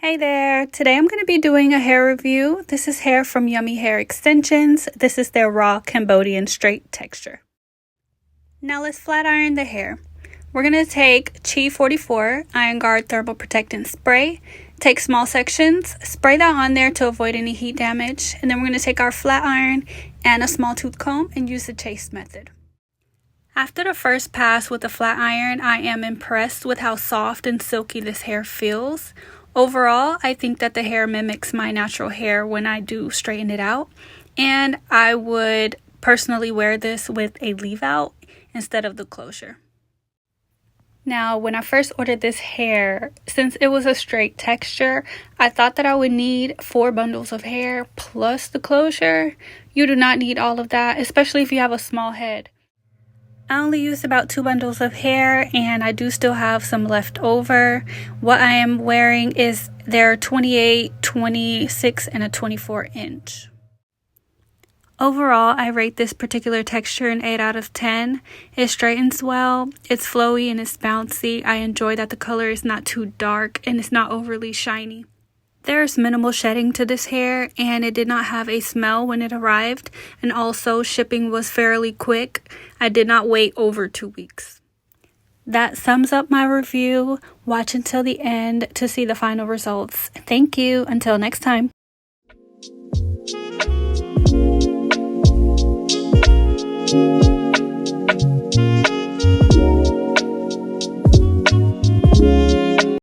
Hey there, today I'm going to be doing a hair review. This is hair from Yummy Hair Extensions. This is their raw Cambodian straight texture. Now let's flat iron the hair. We're going to take Chi 44 Iron Guard Thermal Protectant Spray. Take small sections, spray that on there to avoid any heat damage. And then we're going to take our flat iron and a small tooth comb and use the chase method. After the first pass with the flat iron, I am impressed with how soft and silky this hair feels. Overall, I think that the hair mimics my natural hair when I do straighten it out, and I would personally wear this with a leave out instead of the closure. Now, when I first ordered this hair, since it was a straight texture, I thought that I would need 4 bundles of hair plus the closure. You do not need all of that, especially if you have a small head. I only used about 2 bundles of hair, and I do still have some left over. What I am wearing is their 28, 26, and a 24 inch. Overall, I rate this particular texture an 8 out of 10. It straightens well, it's flowy, and it's bouncy. I enjoy that the color is not too dark and it's not overly shiny. There's minimal shedding to this hair, and it did not have a smell when it arrived, and also shipping was fairly quick. I did not wait over 2 weeks. That sums up my review. Watch until the end to see the final results. Thank you. Until next time.